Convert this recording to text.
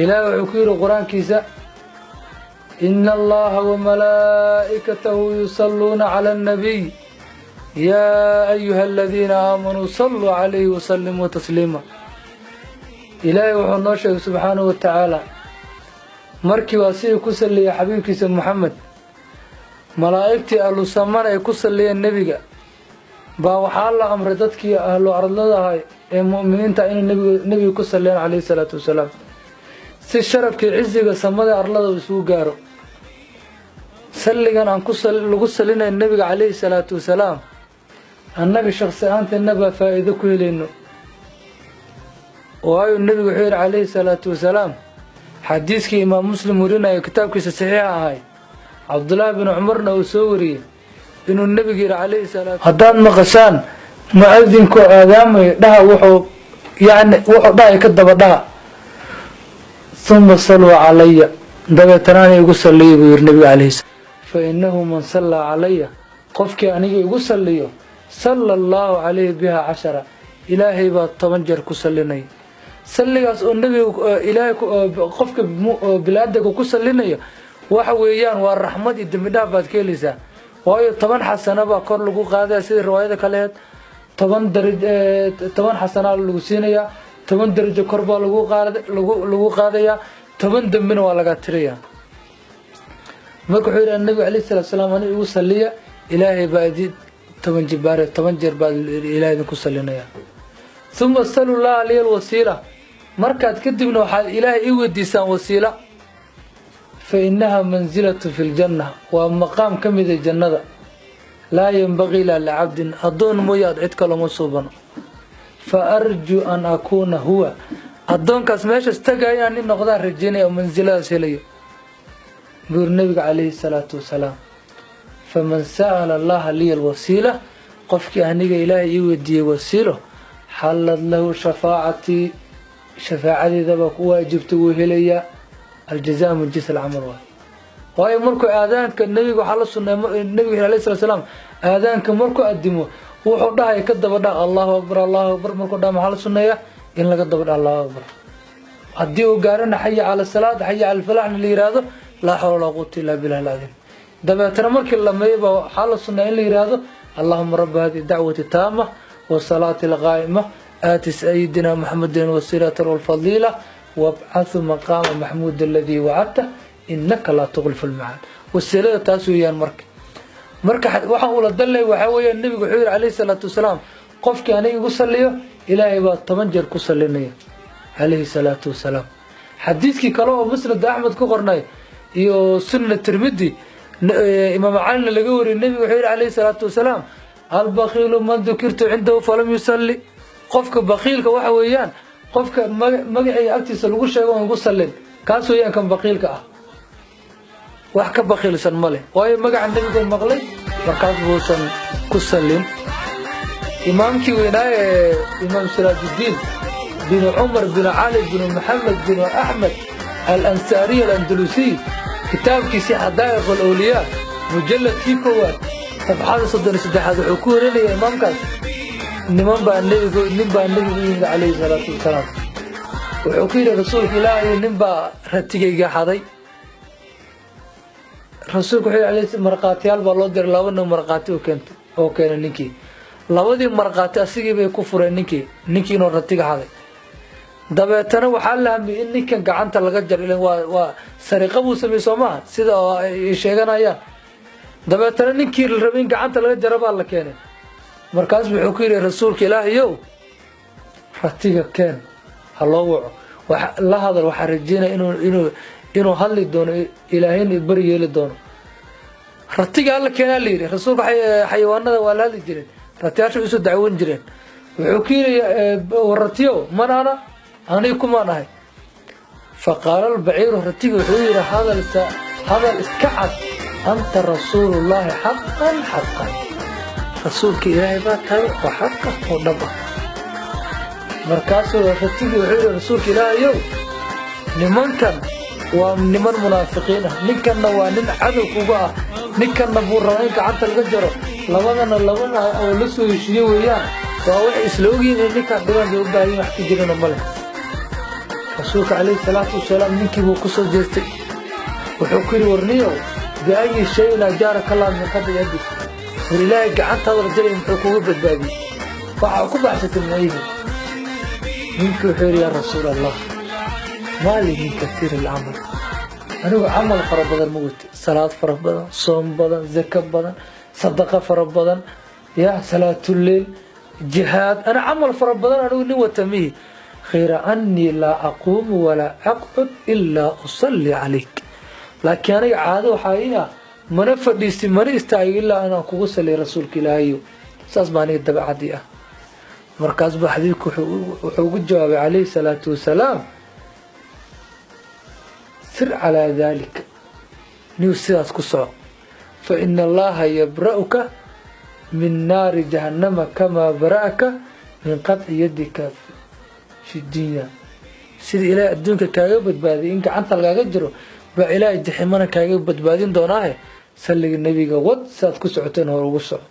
إلهي وحكير القرآن كيسا إن الله وملائكته يصلون على النبي يا أيها الذين آمنوا صلوا عليه وسلموا تسليما إلهي وحنوشه سبحانه وتعالى مركي واسيه كسل يا حبيبك سيد محمد ملائكتي أهل السمان كسل لي النبي باوحى الله أمر دتك أهل أرض الله المؤمنين تأين النبي كسل لي عليه الصلاة والسلام سي الشرف كي عزيق سمد أرض وسوق قارو سلقا عن كسل لنا النبي عليه الصلاة والسلام النبي شخصيا النبي فائدة كهلينه وهاي النبي وحير عليه الصلاة والسلام حديثك إمام مسلم ورنا كتابك صحيحة هاي عبد الله بن عمرنا وسوري إنه النبي عليه الصلاة والسلام هدان مقشان مؤذنكو آدامي دها وحو يعني وحو دها يكدب دها ثم صلوا علي دبتناني يقصر لي بير النبي عليه الصلاة فإنه من صلى علي قفك أني يقصر لي صلى الله عليه بها 10 إلهي بطمنجر كسلني سلقاس النبي إلهي قفك بلادك كسلني waxa weeyaan waa raxmad iyo dambidaaf baad ka helaysaa waayo 10 xasana baa kor lagu qaadaa sida riwaayada kale 10 darajo 10 xasana lagu siinaya 10 darajo kor baa lagu qaadaya 10 dambina waa laga tiriyaa marka wuxuu yiri nabi kaleey salaam ani ugu saliya ilaahay baadi 10 jibaar 10 jeer baa ilaahay ku salinaya thumma sallallahu alayhi alwasila markaad kadibna waxa ilaahay ii wadiisaan wasiila فإنها منزلة في الجنة ومقام كمد الجنة لا ينبغي لعبد أظن موياد عدك لمصوبا فأرجو أن أكون هو أظن كاسماش استقى يعني نقدر رجيني ومنزلة سلية بير النبي عليه الصلاة والسلام فمن سأل الله لي الوسيلة قفك أهنيك إلهي يودي وسيله حلت له شفاعتي ذبك واجبت وهليا الجزاء من جنس العمل وهي مركو آذانك النبي وحال السنة النبي عليه الصلاة والسلام آذانك مركو قدمه وحدها يكذب الله أكبر الله أكبر مركو دام حال السنة إن لقدب الله أكبر هديه قارنا حي على الصلاة حي على الفلاح اللي يراده لا حول ولا قوة إلا بالله العظيم دبعتنا مركو لما يبقى حال السنة اللي يراده اللهم رب هذه الدعوة التامة والصلاة القائمة آت سيدنا محمد والسيرة والفضيلة وابعث مقام محمود الذي وعدته إنك لا تغلف الميعاد والسيرة تاسويان مرك waxaan ula dalay waxa weeyaan nabiga wuxuu عليه الصلاة والسلام qofkii aniga ugu saliyo ilaahay baa 10 jeer ku salinaya عليه الصلاة والسلام xadiiskii kale oo musnad ahmed ku qornay iyo sunnah tirmidhi imam ali laga wari nabiga wuxuu عليه الصلاة والسلام البخيل من ذكرت عنده فلم يصلي qofka bakhilka waxa weeyaan qofka magacay agtiisa lagu sheego oo ugu salin kaas weeyaan kan bakhilka ah wax ka bakhilsan male waayo magaca nabiga maqlay markaas buusan ku salin imaamkii weynaaye imaam sirajuddin bin umar bin ali bin muhammad bin ahmed al-ansari al-andalusi kitaabkiisa hadaa'iq al-awliya mujalladkii koowaad صفحة 33 wuxuu ku wareegay imaamkaas niman baa nabiga عليه الصلاة والسلام wuxuu ku yiri rasuulka ilaahay nin baa ratigayga xaday rasuulku wuxuu عليه marqaatiyaal baa loo diray laba nin marqaati oo keenay ninkii labadii marqaati asigii bay ku fureen ninkii inuu ratiga xaday dabeetana waxa la hamiyay in ninkan gacanta laga jaray waa sariqo buu sameeyay Soomaa sida ay sheeganayaan dabeetana ninkii la rabay in gacanta laga jaro baa la keenay markaas wuxuu ku yiri rasuulka ilaahayow ratiga keen haloo waxa la hadal waxa rajeenay inuu hadli doono ilaahayna bari yeeli doono ratiga alla keenay la yiri rasuulka xayawaanada waa la hadli jireen ratiyaashu isu dacwoon jireen wuxuu ku yiri waratiyo manana ani kuma nahay faqala al-ba'ir ratiga wuxuu yiri hadal iskacad أنت رسول الله حقا رسولك إلهي باكر وحقا ونبا مركاسه وفتيك وحير رسولك إلهي يوم نمان كان ونمان منافقين نكن وانين عدو كوبا نكن نبور رأيك عطا الغجرة لوانا أو لسو يشيو إياه ووحي إسلوغي نكن دوان جوبا يوم احتجرنا ملك rasuulka calayhi salaatu wasalaam ninkii buu ku soo jeestay wuxuu ku yidhi warniyow biayi shayin ajaaraka allah min qadri yadik war ilaahay gacantaada rajulay muxuu kugu badbaadiyey waxaa ku baxsatay mayihi ninkii wuxuu yidhi yaa rasuul allah maa li min katiiri alcamal anigu camal fara badan ma wati salaad fara badan soom badan zaka badan sadaqa fara badan yaa salaatuleyl jihaad ana camal fara badan anigu nin wata mihi khayra annii laa aquumu walaa aqcud ilaa usalli calayk laakiin aniga caado waxaa ii ah mana fadhiisti mana istaagay ilaa anaan kugu saliy rasuulka ilaahayo saas baa aniga dabeecadii ah markaas baa xadiidku wuxuu ugu jawaabay calayhi salaatu wasalaam sir calaa daalika niw sidaas ku soco fa ina allaha yabra'uka min naari jahannama kamaa bara'aka min qadci yadika fi dunya sida ilaahay adduunka kaaga badbaadiyay in gacanta lagaaga jiro baa ilaahay jaximana kaaga badbaadin doonaahe salliga nebiga wad saad ku socoteen hor ugu soco